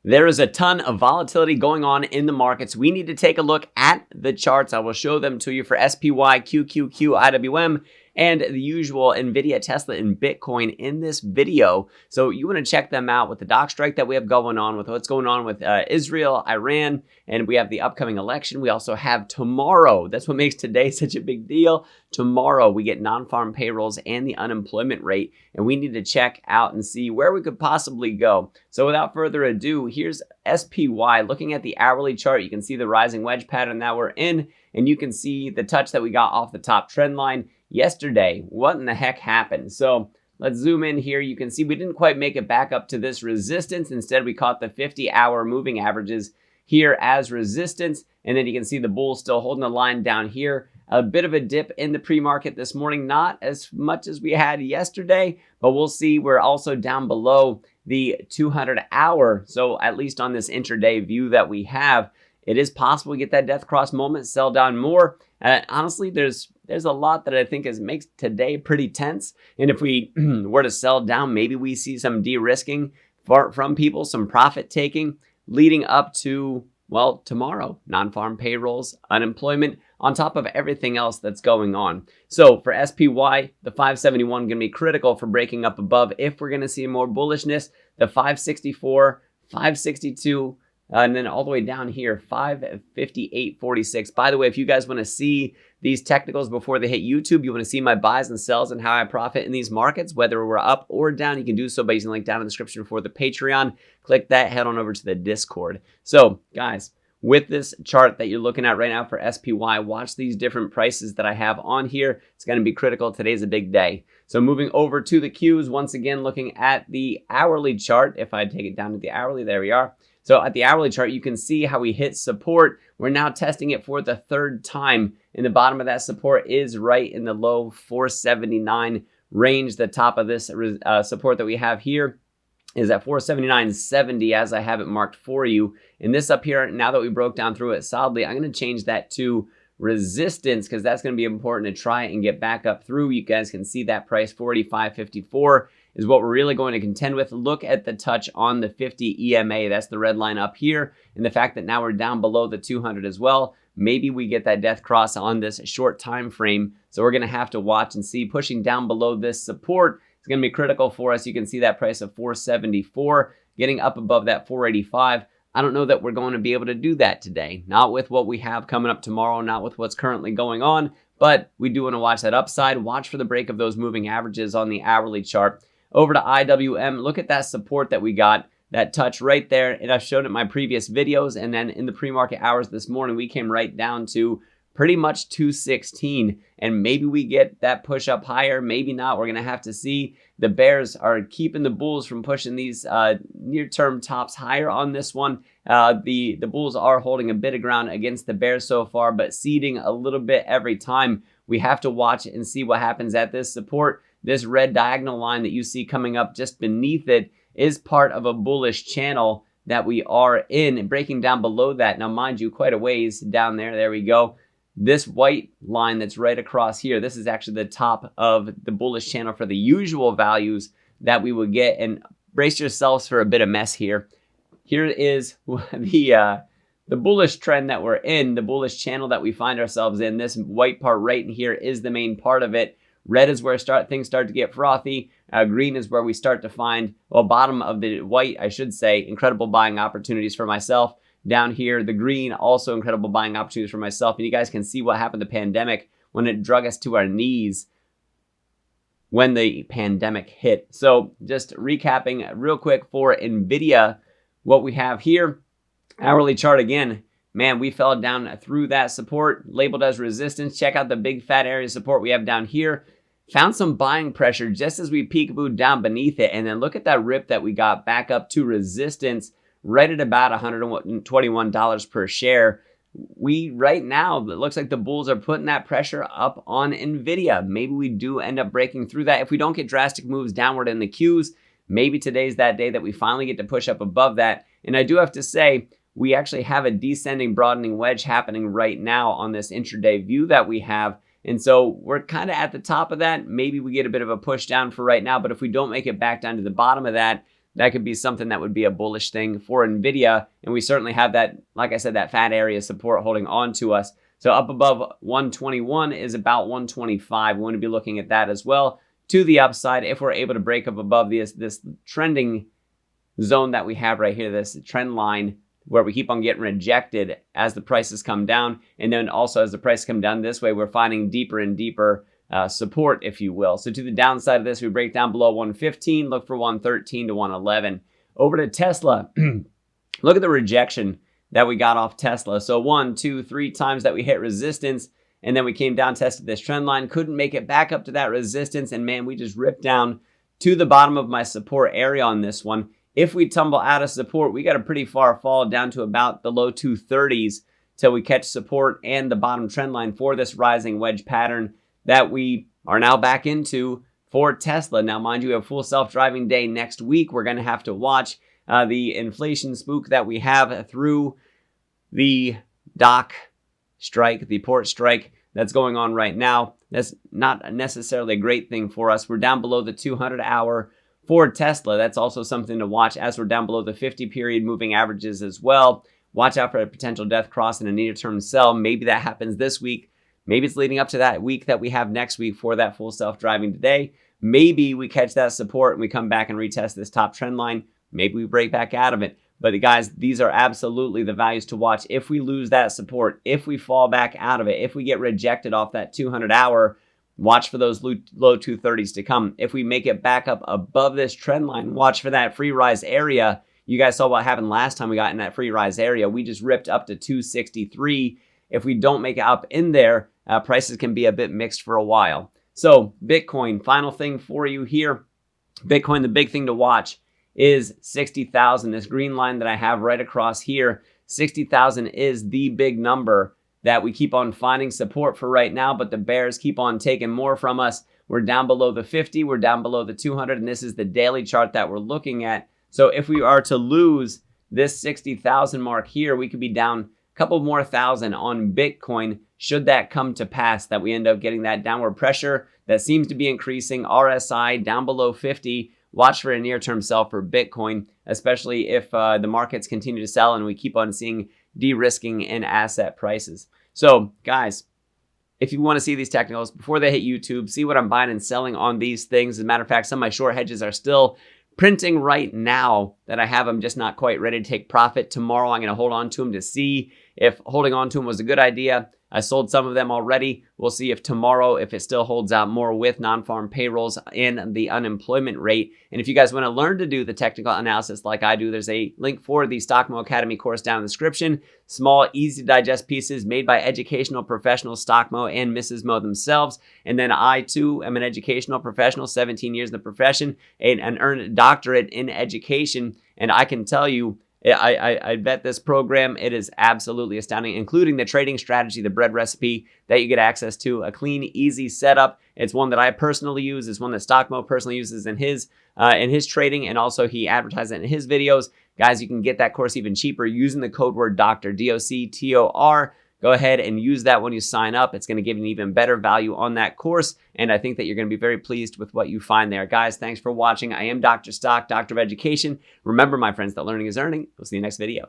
There is a ton of volatility going on in the markets. We need to take a look at the charts. I will show them to you for SPY, QQQ, IWM, and the usual Nvidia, Tesla, and Bitcoin in this video. So you want to check them out with the doc strike that we have going on, with what's going on with Israel, Iran, and we have the upcoming election. We also have tomorrow. That's what makes today such a big deal. Tomorrow we get non-farm payrolls and the unemployment rate, and we need to check out and see where we could possibly go. So without further ado, here's SPY. Looking at the hourly chart, you can see the rising wedge pattern that we're in, and you can see the touch that we got off the top trend line yesterday. What in the heck happened? So let's zoom in here. You can see we didn't quite make it back up to this resistance. Instead, we caught the 50-hour moving averages here as resistance. And then you can see the bull still holding the line down here. A bit of a dip in the pre-market this morning, not as much as we had yesterday, but we'll see. We're also down below the 200-hour. So at least on this intraday view that we have, it is possible to get that death cross moment, sell down more. Honestly, there's a lot that I think makes today pretty tense. And if we were to sell down, maybe we see some de-risking from people, some profit taking leading up to, well, tomorrow. Non-farm payrolls, unemployment, on top of everything else that's going on. So for SPY, the 571 going to be critical for breaking up above if we're going to see more bullishness. The 564, 562, and then all the way down here, 558.46. By the way, if you guys want to see these technicals before they hit YouTube, you want to see my buys and sells and how I profit in these markets, whether we're up or down, you can do so by using the link down in the description for the Patreon. Click that, head on over to the Discord. So guys, with this chart that you're looking at right now for SPY, watch these different prices that I have on here. It's going to be critical. Today's a big day. So moving over to the Qs, once again, looking at the hourly chart. If I take it down to the hourly, there we are. So at the hourly chart, you can see how we hit support. We're now testing it for the third time. And the bottom of that support is right in the low 479 range. The top of this support that we have here is at 479.70 as I have it marked for you. And this up here, now that we broke down through it solidly, I'm going to change that to resistance because that's going to be important to try and get back up through. You guys can see that price 45.54 is what we're really going to contend with. Look at the touch on the 50 EMA. That's the red line up here. And the fact that now we're down below the 200 as well. Maybe we get that death cross on this short time frame. So we're going to have to watch and see. Pushing down below this support is going to be critical for us. You can see that price of 474 getting up above that 485. I don't know that we're going to be able to do that today. Not with what we have coming up tomorrow, not with what's currently going on, but we do want to watch that upside. Watch for the break of those moving averages on the hourly chart. Over to IWM, look at that support that we got, that touch right there. And I've shown it in my previous videos. And then in the pre-market hours this morning, we came right down to pretty much 216. And maybe we get that push up higher, maybe not. We're going to have to see. The bears are keeping the bulls from pushing these near-term tops higher on this one. The bulls are holding a bit of ground against the bears so far, but ceding a little bit every time. We have to watch and see what happens at this support. This red diagonal line that you see coming up just beneath it is part of a bullish channel that we are in, and breaking down below that. Now, mind you, quite a ways down there. There we go. This white line that's right across here, this is actually the top of the bullish channel for the usual values that we would get. And brace yourselves for a bit of mess here. Here is the bullish trend that we're in, the bullish channel that we find ourselves in. This white part right in here is the main part of it. Red is where things start to get frothy. Green is where we start to find, well, bottom of the white, I should say, incredible buying opportunities for myself. Down here, the green, also incredible buying opportunities for myself. And you guys can see what happened to the pandemic when it drug us to our knees when the pandemic hit. So just recapping real quick for Nvidia, what we have here, hourly chart again. Man, we fell down through that support labeled as resistance. Check out the big fat area of support we have down here. Found some buying pressure just as we peekabooed down beneath it. And then look at that rip that we got back up to resistance right at about $121 per share. Right now, it looks like the bulls are putting that pressure up on Nvidia. Maybe we do end up breaking through that. If we don't get drastic moves downward in the Qs, maybe today's that day that we finally get to push up above that. And I do have to say, we actually have a descending broadening wedge happening right now on this intraday view that we have. And so we're kind of at the top of that. Maybe we get a bit of a push down for right now, but if we don't make it back down to the bottom of that, that could be something that would be a bullish thing for Nvidia. And we certainly have that, like I said, that fat area support holding on to us. So up above 121 is about 125. We want to be looking at that as well to the upside if we're able to break up above this trending zone that we have right here, this trend line where we keep on getting rejected as the prices come down. And then also as the price come down this way, we're finding deeper and deeper support, if you will. So to the downside of this, we break down below 115, look for 113 to 111. Over to Tesla, look at the rejection that we got off Tesla. So 1, 2, 3 times that we hit resistance, and then we came down, tested this trend line, couldn't make it back up to that resistance, and man, we just ripped down to the bottom of my support area on this one. If we tumble out of support, we got a pretty far fall down to about the low 230s till we catch support and the bottom trend line for this rising wedge pattern that we are now back into for Tesla. Now, mind you, we have full self-driving day next week. We're going to have to watch the inflation spook that we have through the dock strike, the port strike that's going on right now. That's not necessarily a great thing for us. We're down below the 200-hour for Tesla. That's also something to watch as we're down below the 50-period moving averages as well. Watch out for a potential death cross and a near-term sell. Maybe that happens this week. Maybe it's leading up to that week that we have next week for that full self-driving today. Maybe we catch that support and we come back and retest this top trend line. Maybe we break back out of it. But guys, these are absolutely the values to watch. If we lose that support, if we fall back out of it, if we get rejected off that 200-hour, watch for those low 230s to come. If we make it back up above this trend line, watch for that free rise area. You guys saw what happened last time we got in that free rise area. We just ripped up to 263. If we don't make it up in there, prices can be a bit mixed for a while. So Bitcoin, final thing for you here. Bitcoin, the big thing to watch is 60,000. This green line that I have right across here, 60,000 is the big number that we keep on finding support for right now, but the bears keep on taking more from us. We're down below the 50, we're down below the 200, and this is the daily chart that we're looking at. So if we are to lose this 60,000 mark here, we could be down a couple more thousand on Bitcoin should that come to pass, that we end up getting that downward pressure that seems to be increasing. RSI down below 50. Watch for a near-term sell for Bitcoin, especially if the markets continue to sell and we keep on seeing de-risking in asset prices. So, guys, if you want to see these technicals before they hit YouTube, see what I'm buying and selling on these things. As a matter of fact, some of my short hedges are still printing right now that I have them, just not quite ready to take profit. Tomorrow, I'm going to hold on to them to see if holding on to them was a good idea. I sold some of them already. We'll see if tomorrow, if it still holds out more with non-farm payrolls and the unemployment rate. And if you guys want to learn to do the technical analysis like I do, there's a link for the Stockmo Academy course down in the description. Small, easy to digest pieces made by educational professionals, Stockmo and Mrs. Mo themselves. And then I, too, am an educational professional, 17 years in the profession, and earned a doctorate in education. And I can tell you, I bet this program, it is absolutely astounding, including the trading strategy, the bread recipe that you get access to, a clean, easy setup. It's one that I personally use. It's one that Stockmo personally uses in his trading, and also he advertises it in his videos. Guys, you can get that course even cheaper using the code word DOCTOR, DOCTOR. Go ahead and use that when you sign up. It's going to give you an even better value on that course, and I think that you're going to be very pleased with what you find there. Guys, thanks for watching. I am Dr. Stock, Doctor of Education. Remember, my friends, that learning is earning. We'll see you next video.